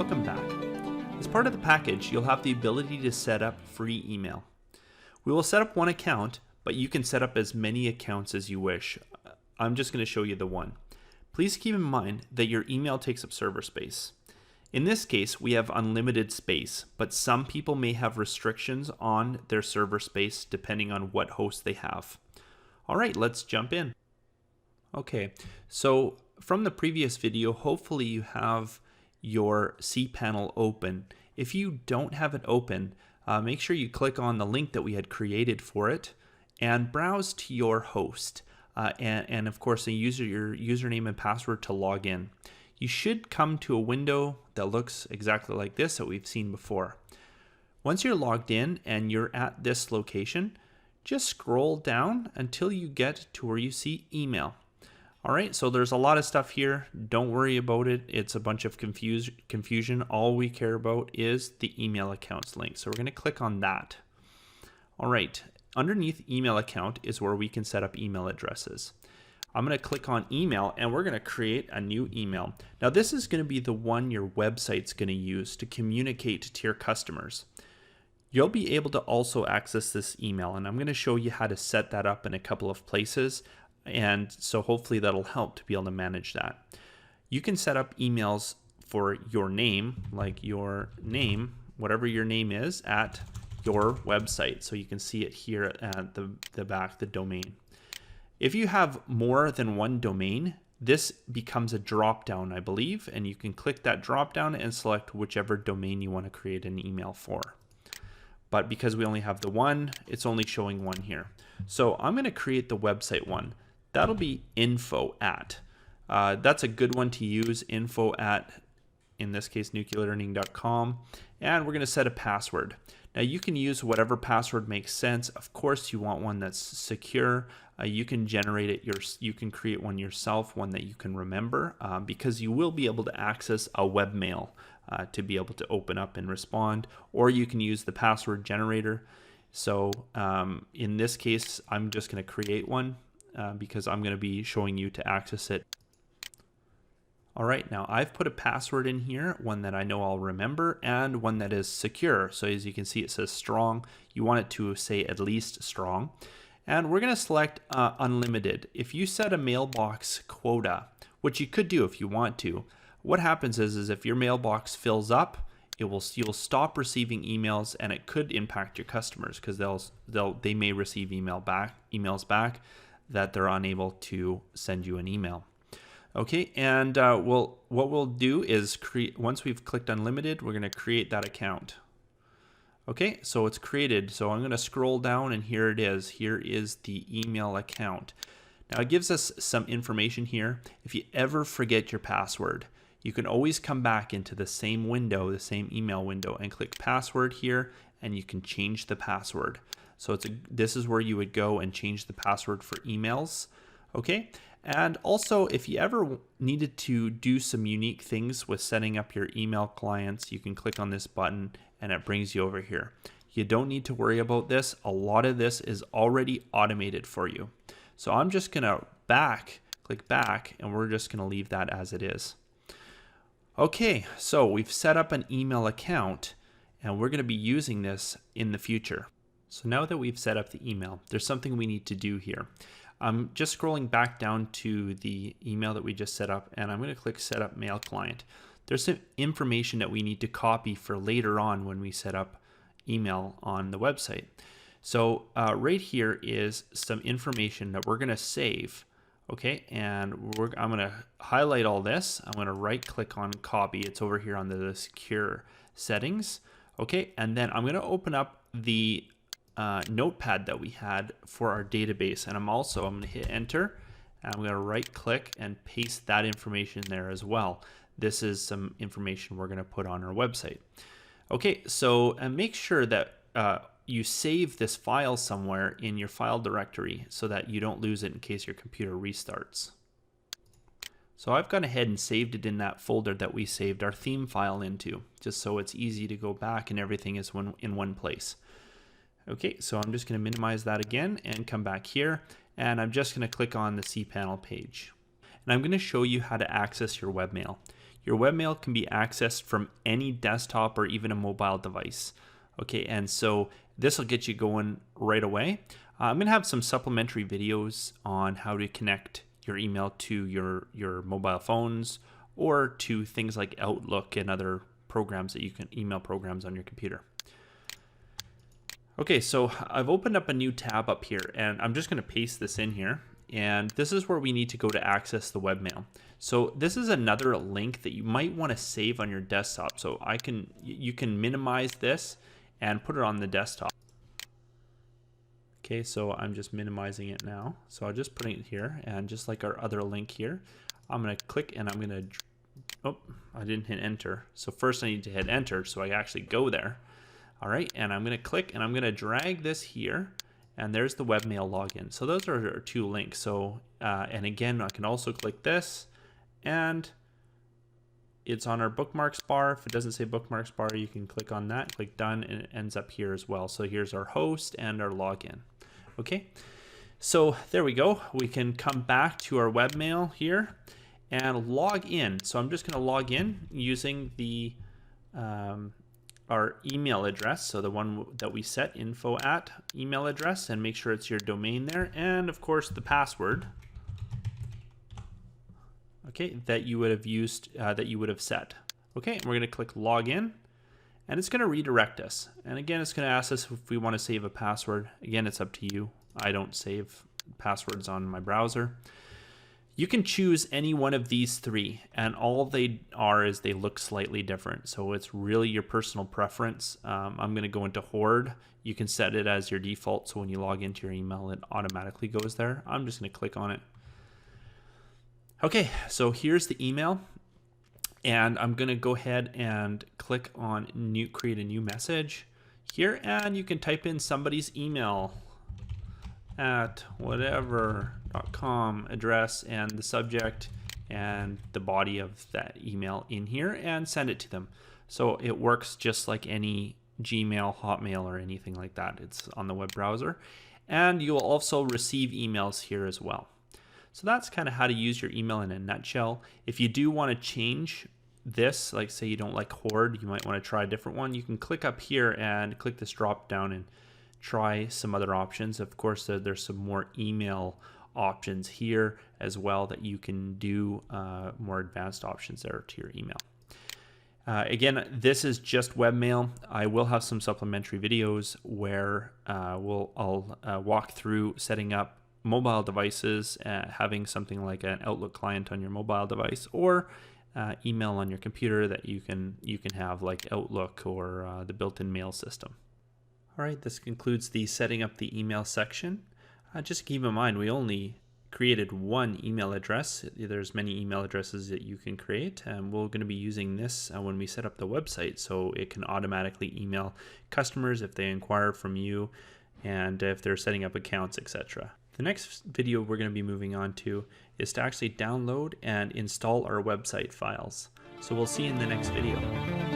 Welcome back. As part of the package, you'll have the ability to set up free email. We will set up one account, but you can set up as many accounts as you wish. I'm just going to show you the one. Please keep in mind that your email takes up server space. In this case, we have unlimited space, but some people may have restrictions on their server space depending on what host they have. All right, let's jump in. Okay, so from the previous video, hopefully you have your cPanel open. If you don't have it open, make sure you click on the link that we had created for it and browse to your host. And of course, use your username and password to log in. You should come to a window that looks exactly like this that we've seen before. Once you're logged in and you're at this location, just scroll down until you get to where you see email. All right, so there's a lot of stuff here. Don't worry about it. It's a bunch of confusion. All we care about is the email accounts link. So we're going to click on that. All right, underneath email account is where we can set up email addresses. I'm going to click on email and we're going to create a new email. Now this is going to be the one your website's going to use to communicate to your customers. You'll be able to also access this email, and I'm going to show you how to set that up in a couple of places. And so hopefully that'll help to be able to manage that. You can set up emails for your name, like your name, whatever your name is, at your website. So you can see it here at the back, the domain. If you have more than one domain, this becomes a drop down, I believe, and you can click that drop down and select whichever domain you want to create an email for. But because we only have the one, it's only showing one here. So I'm going to create the website one. That'll be info at. That's a good one to use, info at, in this case, nuclearlearning.com. And we're going to set a password. Now you can use whatever password makes sense. Of course, you want one that's secure. You can generate it, you can create one yourself, one that you can remember, because you will be able to access a webmail to be able to open up and respond, or you can use the password generator. So in this case, I'm just going to create one because I'm going to be showing you to access it. All right, now I've put a password in here, one that I know I'll remember and one that is secure. So as you can see, it says strong. You want it to say at least strong. And we're going to select unlimited. If you set a mailbox quota, which you could do if you want to, what happens is if your mailbox fills up, you'll stop receiving emails, and it could impact your customers because they may receive emails back that they're unable to send you an email. Okay, and what we'll do is once we've clicked unlimited, we're going to create that account. Okay, so it's created. So I'm going to scroll down and here it is. Here is the email account. Now it gives us some information here. If you ever forget your password, you can always come back into the same window, the same email window, and click password here, and you can change the password. So this is where you would go and change the password for emails. Okay, and also if you ever needed to do some unique things with setting up your email clients, you can click on this button and it brings you over here. You don't need to worry about this. A lot of this is already automated for you. So I'm just gonna click back, and we're just gonna leave that as it is. Okay, so we've set up an email account and we're gonna be using this in the future. So now that we've set up the email, there's something we need to do here. I'm just scrolling back down to the email that we just set up, and I'm going to click set up mail client. There's some information that we need to copy for later on when we set up email on the website. So right here is some information that we're going to save. Okay, and I'm going to highlight all this. I'm going to right click on copy. It's over here on the secure settings. Okay, and then I'm going to open up the notepad that we had for our database, and I'm going to hit enter, and I'm going to right click and paste that information there as well. This is some information we're going to put on our website. Okay, so make sure that you save this file somewhere in your file directory so that you don't lose it in case your computer restarts. So I've gone ahead and saved it in that folder that we saved our theme file into, just so it's easy to go back and everything is in one place. Okay, so I'm just going to minimize that again and come back here, and I'm just going to click on the cPanel page. And I'm going to show you how to access your webmail. your webmail can be accessed from any desktop or even a mobile device. Okay, and so this will get you going right away. I'm gonna have some supplementary videos on how to connect your email to your mobile phones or to things like Outlook and other programs that you can, email programs on your computer. Okay, so I've opened up a new tab up here and I'm just gonna paste this in here. And this is where we need to go to access the webmail. So this is another link that you might want to save on your desktop. So you can minimize this and put it on the desktop. Okay, so I'm just minimizing it now. So I'll just put it here, and just like our other link here, I'm gonna click and I'm gonna, oh, I didn't hit enter. So first I need to hit enter so I actually go there. All right, and I'm gonna click and I'm gonna drag this here. And there's the webmail login. So those are our two links. So, and again, I can also click this and it's on our bookmarks bar. If it doesn't say bookmarks bar, you can click on that, click done, and it ends up here as well. So here's our host and our login. Okay, so there we go. We can come back to our webmail here and log in. So I'm just gonna log in using the, our email address, so the one that we set, info@ email address, and make sure it's your domain there, and of course the password, okay, that you would have used, that you would have set. Okay, and we're going to click login, and it's going to redirect us. And again, it's going to ask us if we want to save a password. Again, it's up to you. I don't save passwords on my browser. You can choose any one of these three, and all they are is they look slightly different. So it's really your personal preference. I'm going to go into Hoard. You can set it as your default, so when you log into your email, it automatically goes there. I'm just going to click on it. Okay, so here's the email, and I'm going to go ahead and click on create a new message here, and you can type in somebody's email at whatever.com address and the subject and the body of that email in here and send it to them. So it works just like any Gmail, Hotmail, or anything like that. It's on the web browser, and you'll also receive emails here as well. So that's kind of how to use your email in a nutshell. If you do want to change this, like say you don't like Hoard, you might want to try a different one, you can click up here and click this drop down and try some other options. Of course, there's some more email options here as well that you can do, more advanced options there to your email. Again, this is just webmail. I will have some supplementary videos where I'll walk through setting up mobile devices, having something like an Outlook client on your mobile device, or email on your computer that you can have like Outlook or the built-in mail system. All right, this concludes the setting up the email section. Just keep in mind, we only created one email address. There's many email addresses that you can create, and we're going to be using this when we set up the website, so it can automatically email customers if they inquire from you and if they're setting up accounts, etc. The next video we're going to be moving on to is to actually download and install our website files. So we'll see you in the next video.